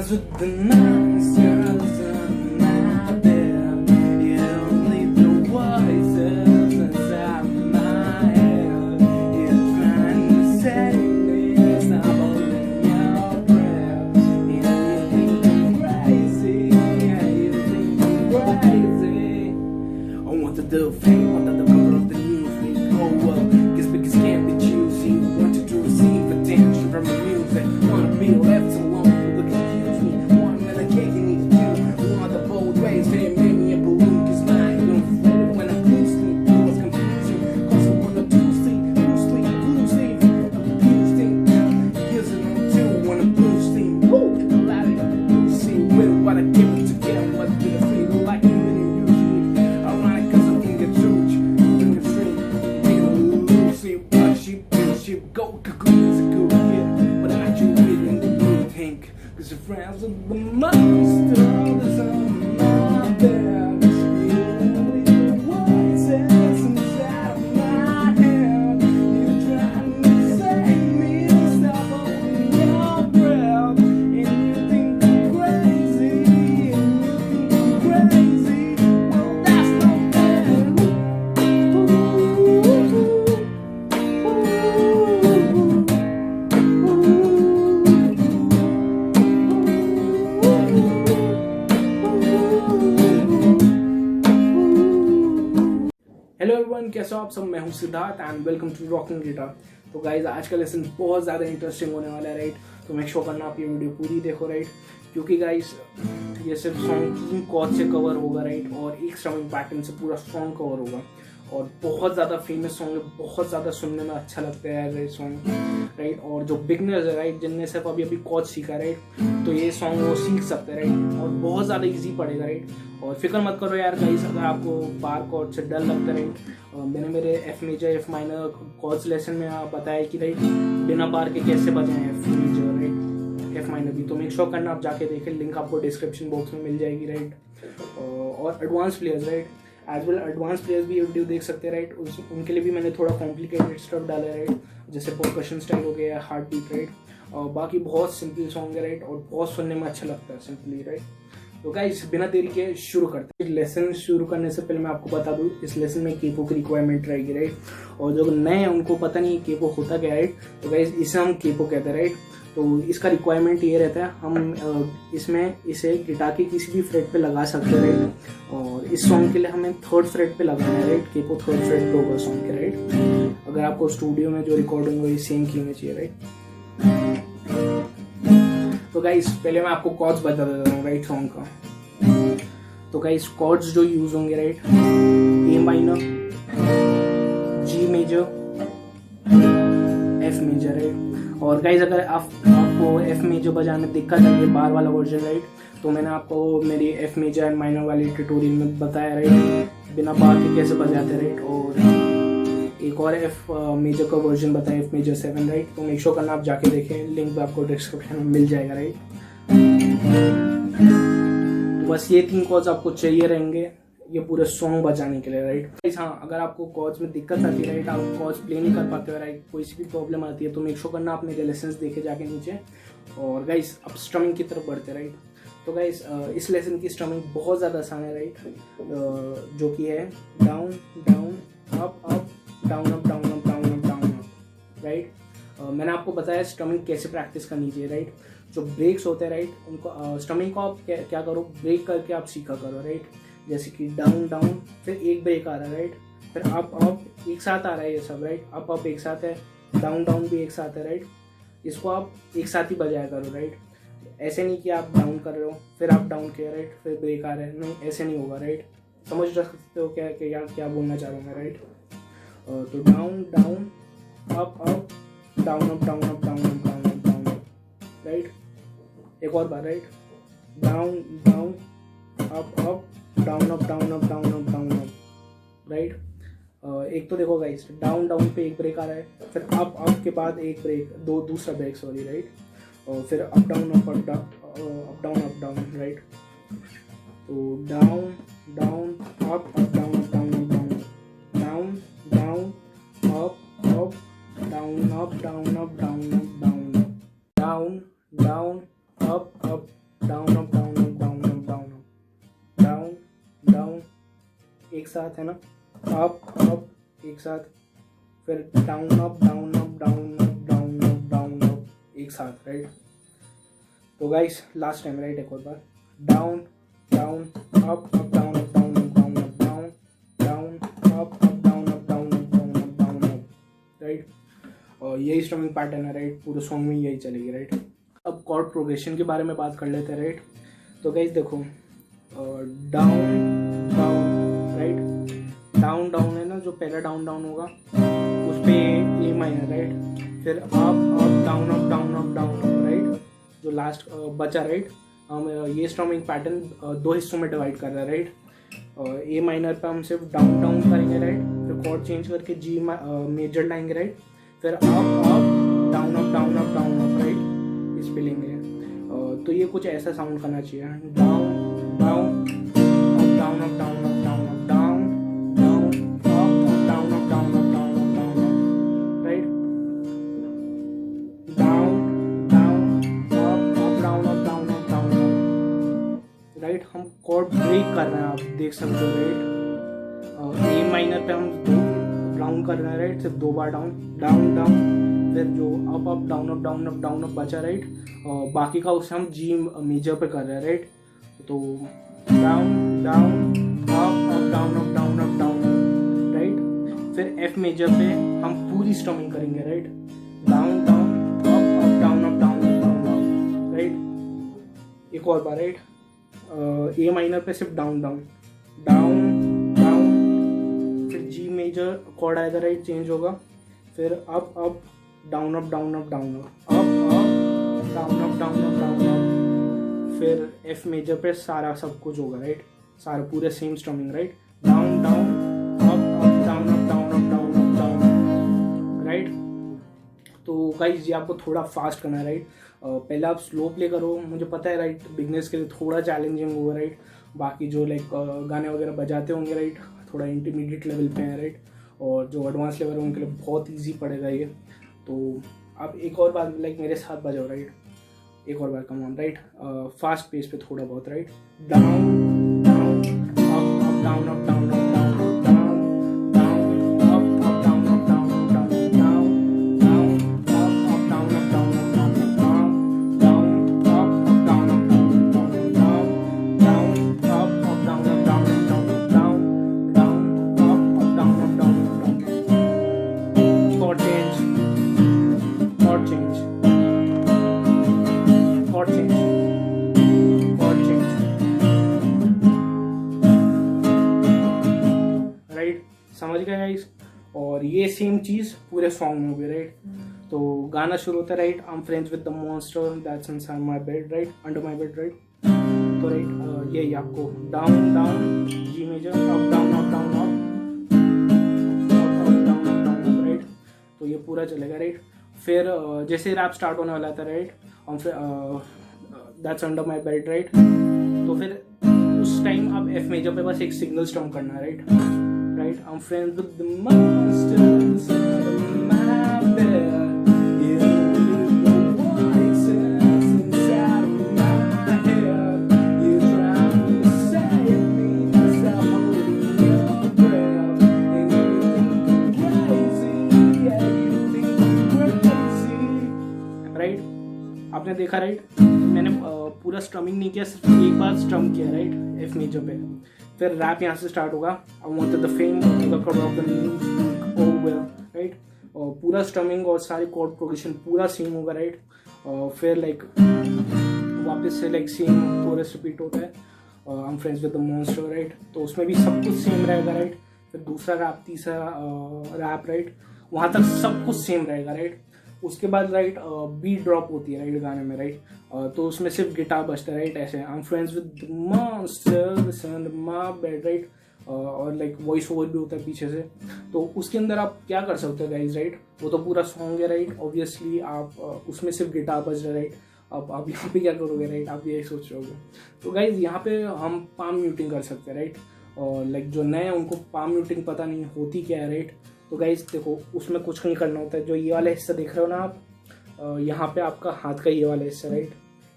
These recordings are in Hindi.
friends with the monsters out there. You don't need the voices inside my head. You're trying to save me, stop holding your breath. Yeah, you think I'm crazy, yeah, you think I'm crazy. I want to do fame under the cover of the newsweek. Oh well, guess because can't be choosy. Wanted to receive attention from the music. Wanna be left alone, look excuse me. One that I can't need to do. Want the bold ways, they made me a balloon. Cause mine don't fit it when I'm blue sleep. It was confusing, cause I wanna do sleep, blue sleep, blue sleep. Confusing, using them too when I'm blue sleep. Woo, a lot of blue sleep with what I give it to get. What did I feel like you didn't usually? Ironic cause I think it's huge. Think it's straight, take a blue sleep. Watch sheep, go cocoon is a good kid. But I'm actually reading the blue pink. Cause your friends are the monsters out there. You only the voices inside of my head. You're trying to save me, stop holding your breath. And you think I'm crazy, and you think I'm crazy. Well, that's not fair. Hello everyone, कैसे हो आप सब। मैं हूं Siddharth and welcome to rocking guitar. तो गाइज आज का लेसन बहुत ज़्यादा इंटरेस्टिंग होने वाला है, राइट। तो मेक श्योर करना आप ये वीडियो पूरी देखो, राइट, क्योंकि गाइज ये सिर्फ सॉन्ग 3 कॉर्ड से कवर होगा, राइट, और एक स्ट्रमिंग पैटर्न से पूरा सॉन्ग कवर होगा। और बहुत ज़्यादा फेमस सॉन्ग है, बहुत ज़्यादा सुनने में अच्छा लगता है ये सॉन्ग, राइट। और जो बिगनर्स है, राइट, जिनने सिर्फ अभी कॉर्ड सीखा, राइट, तो ये सॉन्ग वो सीख सकते हैं, राइट, और बहुत ज़्यादा इजी पड़ेगा, राइट। और फिक्र मत करो यार गाइस, अगर आपको बार कॉर्ड से डर लगता है, राइट, मैंने मेरे F major F minor chords lesson में बताया कि राइट बिना बार के कैसे बजाएं F major, right, F minor भी। तो मेक श्योर करना आप जाके देखें, लिंक आपको डिस्क्रिप्शन बॉक्स में मिल जाएगी, राइट। और advance players, right, as well advance players भी ये वीडियो देख सकते हैं, राइट। उनके लिए भी मैंने थोड़ा कॉम्प्लिकेटेड स्टफ डाला है, राइट, जैसे परकशन स्टाइल हो गया, हार्ट बीट, राइट। और बाकी बहुत सिंपल सॉन्ग है, राइट, और बहुत सुनने में अच्छा लगता है सिंपली, राइट। तो गाइस बिना देरी के शुरू करते हैं। लेसन शुरू करने से पहले मैं आपको बता दूं, इस लेसन में केपो की रिक्वायरमेंट रहेगी, राइट। और जो नए हैं उनको पता नहीं केपो होता क्या है, राइट। तो गाइस इसे हम केपो कहते हैं, राइट। तो इसका रिक्वायरमेंट ये रहता है, हम इसमें इसे गिटार की किसी भी फ्रेट पे लगा सकते हैं, राइट। और इस सॉन्ग के लिए हमें 3rd फ्रेट पे लगाना है, राइट। केपो 3rd फ्रेट पे होगा सॉन्ग के, राइट। अगर आपको स्टूडियो में जो रिकॉर्डिंग हुई सेम की में चाहिए, राइट। तो गाइस पहले मैं आपको कॉर्ड्स बता देता हूँ, राइट, सॉन्ग का। तो गाइस कॉर्ड्स जो यूज होंगे, right, A minor, G major, F major, right. और गाइस अगर आपको एफ मेजर बजाने दिक्कत है, ये बार वाला वर्जन, राइट, तो मैंने आपको मेरी एफ मेजर एंड माइनर वाली ट्यूटोरियल में बताया, राइट, बिना बार के कैसे बजाते, राइट। और एक और एफ मेजर का वर्जन बताया, एफ मेजर 7, राइट। तो मेक श्योर करना आप जाके देखें, लिंक भी आपको डिस्क्रिप्शन में मिल जाएगा, राइट। तो बस ये 3 कॉर्ड्स आपको चाहिए रहेंगे ये पूरे सॉन्ग बजाने के लिए, राइट। हाँ, अगर आपको कॉर्ड्स में दिक्कत आती है, राइट, आप कॉर्ड्स प्ले नहीं कर पाते हो, राइट, कोई सी भी प्रॉब्लम आती है, तो मेक श्योर करना आप मेरे लेसन्स देखे जाके नीचे। और गाइस अब स्ट्रमिंग की तरफ बढ़ते, राइट। तो गाइस इस लेसन की स्ट्रमिंग बहुत ज़्यादा आसान है, राइट, जो कि है down down up up down up down up down up down up, right. मैंने आपको बताया स्ट्रमिंग कैसे प्रैक्टिस करनी चाहिए, राइट। जो ब्रेक्स होते हैं, राइट, उनको स्ट्रमिंग को आप क्या करो, ब्रेक करके आप सीखा करो, राइट। जैसे कि डाउन डाउन, फिर एक ब्रेक आ रहा है, राइट, फिर अप एक साथ आ रहा है ये सब, राइट। अप एक साथ है, डाउन डाउन भी एक साथ है, राइट। इसको आप एक साथ ही बजाया करो, राइट। ऐसे नहीं कि आप डाउन कर रहे हो फिर आप डाउन किया, राइट, फिर ब्रेक आ रहा है, नहीं, ऐसे नहीं होगा, राइट। समझ सकते हो क्या बोलना चाह रहा हूँ मैं, राइट। तो down down up up down up down up down up down up down up, right. एक और बार, right, down down up up down up down up down up down up, right. एक तो देखो गाइस, डाउन डाउन पे एक ब्रेक आ रहा है, फिर अप के बाद एक ब्रेक, दूसरा ब्रेक, सॉरी, राइट। और फिर up down up down, right. तो down down up down up down up down, down down up down up down up down up down, down down up down up down up down up down up down down, एक साथ है ना, अप अप एक साथ, फिर down up down up down up down up down up एक साथ, राइट। तो गाइस लास्ट टाइम, राइट, एक और बार, down down up up down up down up down up down down up up down up down up down up down up, right. और यही स्ट्रमिंग पैटर्न है, राइट, पूरे सॉन्ग में यही चलेगी, राइट। अब कॉर्ड प्रोग्रेशन के बारे में बात कर लेते हैं, राइट। तो गाइस देखो, down down, right, down down है ना, जो पहला डाउन डाउन होगा उस पे ए माइनर, राइट, फिर up up down up down up down up, right, जो लास्ट बचा, राइट। हम ये स्ट्रमिंग पैटर्न दो हिस्सों में डिवाइड कर रहे हैं, राइट। ए माइनर पे हम सिर्फ डाउन डाउन करेंगे, राइट, फिर कॉर्ड चेंज करके जी मेजर लाएंगे, राइट, फिर up up down up down up down up, right, इस पे लेंगे। तो ये कुछ ऐसा साउंड करना चाहिए, down down down up down up down up down down up down up down up down up down up, right, down down up down up down up down up, right. हम कॉर्ड ब्रेक कर रहे हैं, आप देख सकते हो, राइट। ए माइनर पे हम दो डाउन कर रहे हैं, राइट, सिर्फ दो बार डाउन डाउन डाउन, फिर जो up up down up down up down up बचा, राइट, बाकी का उसे हम जी मेजर पे कर रहे हैं, राइट। तो down down up down up down up down, right, फिर एफ मेजर पे हम पूरी स्ट्रमिंग करेंगे, right, down down up down up down up down, right. एक और बार, राइट, ए माइनर पे सिर्फ डाउन डाउन डाउन डाउन, फिर जी मेजर कॉर्ड आएगा, राइट, चेंज होगा, फिर up up down up down up down up down up down up down up, फिर एफ मेजर पे सारा सब कुछ होगा, राइट, सारा पूरे same strumming, right, down down up down up down up down up down, right. तो गाइस ये आपको थोड़ा फास्ट करना है, राइट। पहले आप स्लो प्ले करो, मुझे पता है, राइट, बिगनर्स के लिए थोड़ा चैलेंजिंग होगा, राइट। बाकी जो लाइक गाने वगैरह बजाते होंगे, राइट, थोड़ा इंटरमीडिएट लेवल पे हैं, राइट, और जो एडवांस लेवल है उनके लिए बहुत ईजी पड़ेगा ये। तो आप एक और बार लाइक मेरे साथ बजाओ, राइट, एक और बार, come on, right, fast pace पे थोड़ा बहुत, right, down down up down up down up down up down down up down up down up down down down up down up down up down down down up down up down up down down up down up down up down down down up down up down up down, chord change, chord change, chord change, chord change, right, समझ गए गाइस। और ये सेम चीज पूरे सॉन्ग में होगी, राइट। तो गाना शुरू होता है, right, I am friends with the monster that's inside my bed, right, under my bed, right. तो राइट यही आपको down down G major up down up down up down up down, right. तो ये पूरा चलेगा, राइट। फिर जैसे रैप स्टार्ट होने वाला था, right, that's under my bed, right. तो फिर उस टाइम आप एफ मेजर पे बस एक सिंगल स्ट्रम करना है, right, right, I am friends with the monster inside my bed, you live the voices inside my head, you try to save me, myself holding your breath, and you think I'm crazy, yeah, you think I'm crazy, right? आपने देखा, राइट, मैंने पूरा स्ट्रमिंग नहीं किया, सिर्फ एक बार स्ट्रम किया, राइट, एफ मेजर पे। फिर रैप यहाँ से स्टार्ट होगा, I wanted the fame the cover of the news, oh well, right. और पूरा स्ट्रमिंग और सारी कॉर्ड प्रोग्रेशन पूरा सेम होगा, राइट। और फिर लाइक वापस से लाइक सेम कोरस रिपीट होता है, I am friends with the monster, right. तो उसमें भी सब कुछ सेम रहेगा, राइट। फिर दूसरा रैप, तीसरा रैप, राइट, वहाँ तक सब कुछ सेम रहेगा, राइट। उसके बाद, राइट, बीट ड्रॉप होती है, राइट, गाने में, राइट। तो उसमें सिर्फ गिटार बजता है, राइट, ऐसे I am friends with monsters under my bed, right. और लाइक वॉइस ओवर भी होता है पीछे से। तो उसके अंदर आप क्या कर सकते हो गाइज, राइट, वो तो पूरा सॉन्ग है, राइट। ऑब्वियसली आप उसमें सिर्फ गिटार बज रहा है, राइट। अब आप यहाँ पे क्या करोगे, राइट, आप यही सोच रहे होगे। तो गाइज यहाँ पे हम पाम म्यूटिंग कर सकते हैं, राइट। और लाइक जो नए हैं उनको पाम म्यूटिंग पता नहीं होती क्या है, राइट। तो गाइज देखो, उसमें कुछ नहीं करना होता है। जो ये वाला हिस्सा देख रहे हो ना आप, यहाँ पे आपका हाथ का ये वाला हिस्सा, राइट,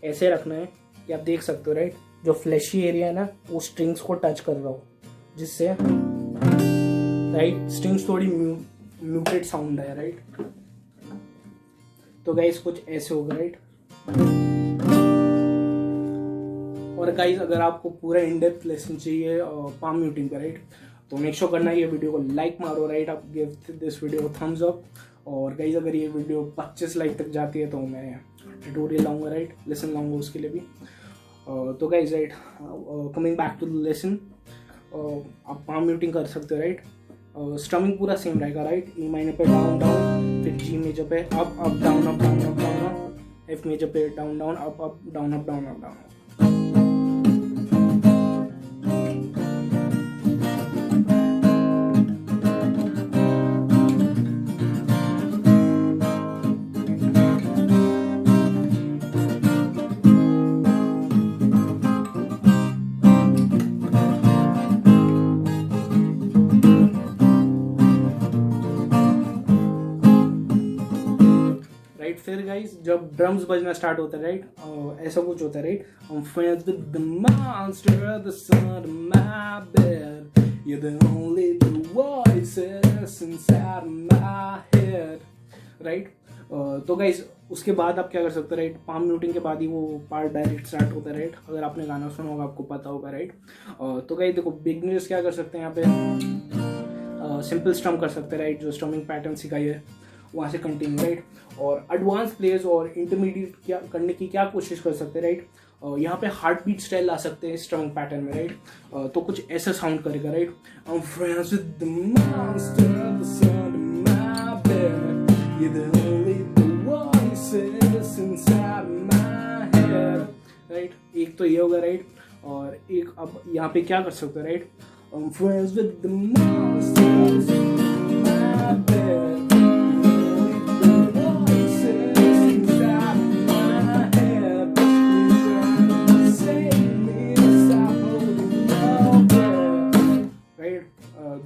ऐसे रखना है, ये आप देख सकते हो राइट, जो फ्लैशी एरिया है ना वो स्ट्रिंग्स को टच कर रहा हो, जिससे राइट स्ट्रिंग्स थोड़ी म्यूटेड साउंड है राइट। तो गाइस कुछ ऐसे होगा राइट। और गाइस अगर आपको पूरा इन डेप्थ लेसन चाहिए पाम म्यूटिंग का राइट, तो मेक श्योर करना ये वीडियो को लाइक मारो राइट, आप give this video Thums up. और गाइस अगर ये वीडियो 25 लाइक तक जाती है तो मैं ट्यूटोरियल लाऊंगा राइट, लेसन लाऊंगा उसके लिए भी। तो guys right, coming back to the lesson, आप पाम म्यूटिंग कर सकते हो राइट। स्ट्रमिंग पूरा सेम रहेगा राइट। ई माइनर पे डाउन डाउन, फिर जी मेजर पे up up down up down up down, F major पे down down up up down up down up down. फिर गाइस जब ड्रम्स बजना स्टार्ट होता है राइट, ऐसा कुछ होता है right. I'm friends with the monster at the side of my bed, you're the only two voices inside my head right. तो गाइस उसके बाद आप क्या कर सकते हो राइट, पाम म्यूटिंग के बाद ही वो पार्ट डायरेक्ट स्टार्ट होता है राइट। अगर आपने गाना सुना होगा आपको पता होगा राइट। तो गाइस देखो बिगनर्स क्या कर सकते हैं यहाँ पे, सिंपल स्ट्रम कर सकते हैं राइट, जो स्ट्रमिंग पैटर्न सिखाई है वहाँ से कंटिन्यू राइट। और एडवांस प्लेयर्स और इंटरमीडिएट क्या करने की क्या कोशिश कर सकते हैं राइट, यहाँ पे हार्ट बीट स्टाइल ला सकते हैं स्ट्रमिंग पैटर्न में राइट। तो कुछ ऐसा साउंड करेगा right. I'm friends with the monster at the side of my bed, you're the only two voices inside my head right. एक तो ये होगा राइट। और एक अब यहाँ पे क्या कर सकते हैं right, I'm friends with the monster at the side of my bed,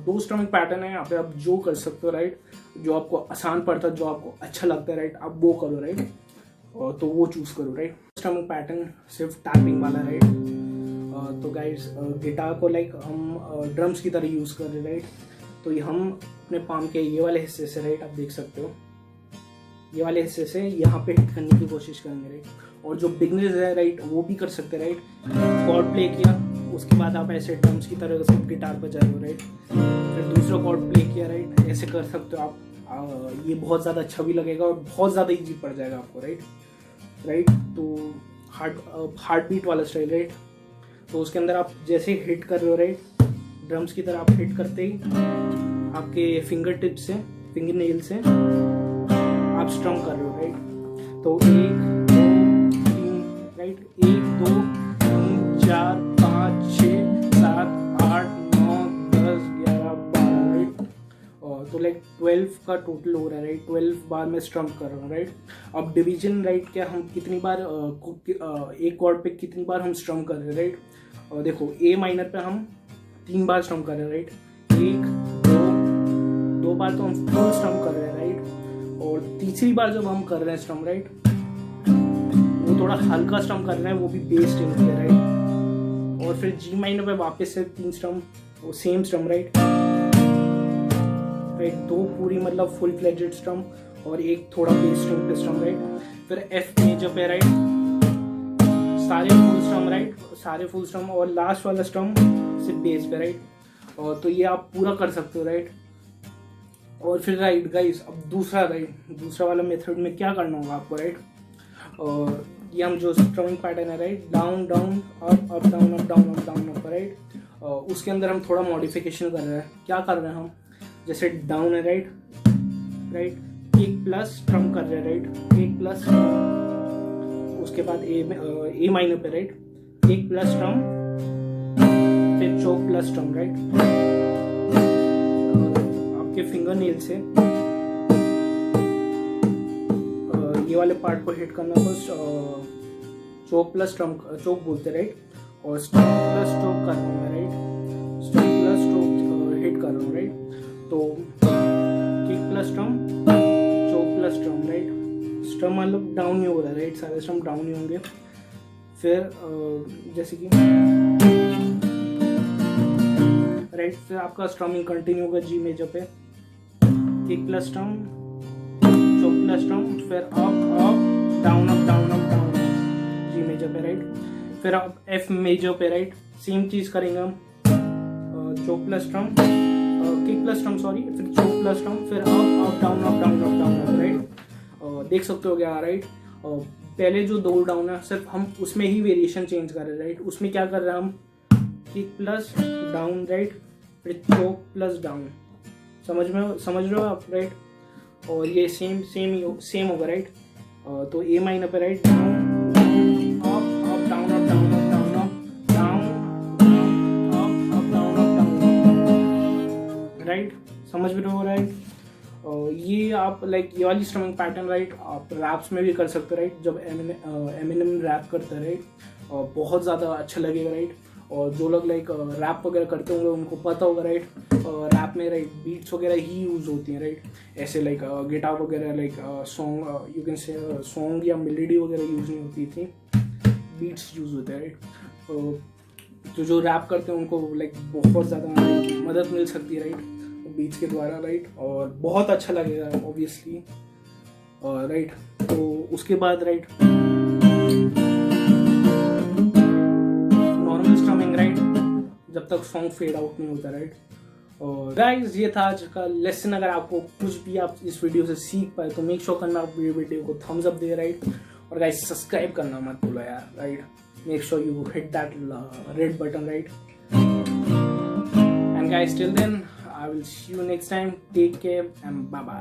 दो स्ट्रमिंग पैटर्न है यहाँ पे, आप जो कर सकते हो राइट, जो आपको आसान पड़ता है, जो आपको अच्छा लगता है राइट, आप वो करो राइट। तो वो चूज करो राइट। स्ट्रमिंग पैटर्न सिर्फ टैपिंग वाला राइट। तो गाइस गिटार को लाइक हम ड्रम्स की तरह यूज कर रहे राइट। तो ये हम अपने पाम के ये वाले हिस्से से राइट, आप देख सकते हो ये वाले हिस्से से यहाँ पे हिट करने की कोशिश करेंगे राइट। और जो बिगनर्स है राइट वो भी कर सकते हैं राइट। कॉर्ड प्ले किया, उसके बाद आप ऐसे ड्रम्स की तरह से गिटार पर जा रहे हो राइट। फिर दूसरा कॉर्ड प्ले किया राइट, ऐसे कर सकते हो आप। ये बहुत ज़्यादा अच्छा भी लगेगा और बहुत ज़्यादा इजी पड़ जाएगा आपको राइट। तो हार्ट बीट वाला स्टाइल राइट। तो उसके अंदर आप जैसे हिट कर रहे हो राइट, ड्रम्स की तरह आप हिट करते ही आपके फिंगर टिप से, फिंगर नेल से आप स्ट्रम कर रहे हो राइट। तो 1 2 3 राइट, 1 2 3 4 5 6 7 8 9 10 11 12 राइट। तो लाइक 12 का टोटल हो रहा है राइट। 12 बार मैं स्ट्रम कर रहा हूँ राइट। अब डिवीजन राइट, क्या हम कितनी बार एक कॉर्ड पे कितनी बार हम स्ट्रम कर रहे हैं राइट। देखो ए माइनर पे हम 3 बार स्ट्रम कर रहे हैं राइट। 1 2 बार तो हम फुल स्ट्रम कर रहे हैं राइट। और तीसरी बार जब हम कर रहे हैं स्ट्रम राइट, वो थोड़ा हल्का स्ट्रम कर रहे हैं, वो भी बेस स्ट्रिंग पे राइट। और फिर जी माइनर पे वापस से 3 स्ट्रम, वो सेम स्ट्रम राइट। 2 पूरी मतलब फुल फ्लेजेड स्ट्रम और एक थोड़ा बेस स्ट्रिंग पे स्ट्रम राइट। फिर एफ मेजर पे राइट, सारे फुल स्ट्रम राइट, सारे फुल स्ट्रम और लास्ट वाला स्ट्रम सिर्फ बेस पे राइट। और तो ये आप पूरा कर सकते हो राइट। और फिर राइट गाइस, अब दूसरा वाला मेथड में क्या करना होगा आपको राइट। और ये हम जो स्ट्रमिंग पैटर्न है right, down down up up down up down up down up right, उसके अंदर हम थोड़ा मॉडिफिकेशन कर रहे हैं। क्या कर रहे हैं हम, जैसे डाउन है राइट, एक प्लस स्ट्रम कर रहे हैं राइट, एक प्लस, उसके बाद ए माइनर पे राइट, एक प्लस स्ट्रम, फिर चोक प्लस स्ट्रम राइट। आपके फिंगर नेल से ये वाले पार्ट को हिट करना, फर्स्ट चोक प्लस स्ट्रम, चोक बोलते राइट, और स्ट्रम प्लस चोक कर रहा हूँ मैं राइट, स्ट्रम प्लस चोक हिट कर रहा हूँ राइट। तो kick plus strum, choke plus स्ट्रम right. स्ट्रम मतलब डाउन ही हो रहा है राइट, सारे स्ट्रम डाउन ही होंगे। फिर जैसे कि राइट, फिर आपका स्ट्रमिंग कंटिन्यू होगा जी मेजर पे, kick plus strum, choke plus strum, फिर up up down up down up down G major पे राइट। फिर आप एफ मेजर पे राइट सेम चीज करेंगे हम, choke plus strum, kick plus strum sorry, फिर चोक प्लस स्ट्रम, फिर up up down up down up down right. देख सकते हो क्या राइट। पहले जो दो डाउन है सिर्फ हम उसमें ही वेरिएशन चेंज कर रहे हैं राइट। उसमें क्या कर रहे हैं हम, किक प्लस डाउन राइट, फिर चोक प्लस डाउन, समझ रहे हो आप राइट। और ये सेम होगा राइट। तो ए माइनर पे right, down up up down up down up down up down up up down up down right, समझ रहे हो राइट। ये आप लाइक ये वाली स्ट्रमिंग पैटर्न राइट आप रैप्स में भी कर सकते हो राइट। जब एमिनेम रैप करता है राइट बहुत ज़्यादा अच्छा लगेगा राइट। और जो लोग लाइक रैप वगैरह करते होंगे उनको पता होगा राइट, रैप में राइट बीट्स वगैरह ही यूज़ होती हैं राइट। ऐसे लाइक गिटार वगैरह like song you can say song या मेलोडी वगैरह यूज़ नहीं होती थी, बीट्स यूज़ होते हैं राइट। तो जो रैप करते हैं उनको लाइक बहुत ज़्यादा मदद मिल सकती है राइट बीट्स के द्वारा राइट। और बहुत अच्छा लगेगा ऑब्वियसली राइट। तो उसके बाद राइट नॉर्मल स्ट्रमिंग राइट जब तक सॉन्ग फेड आउट नहीं होता राइट। और गाइस ये था आज का लेसन। अगर आपको कुछ भी आप इस वीडियो से सीख पाए तो मेक श्योर करना आप वीडियो को थम्स अप दे राइट। और गाइस सब्सक्राइब करना मत भूलो यार right. Make sure you hit that red button right. And guys till then I will see you next time. Take care and bye bye.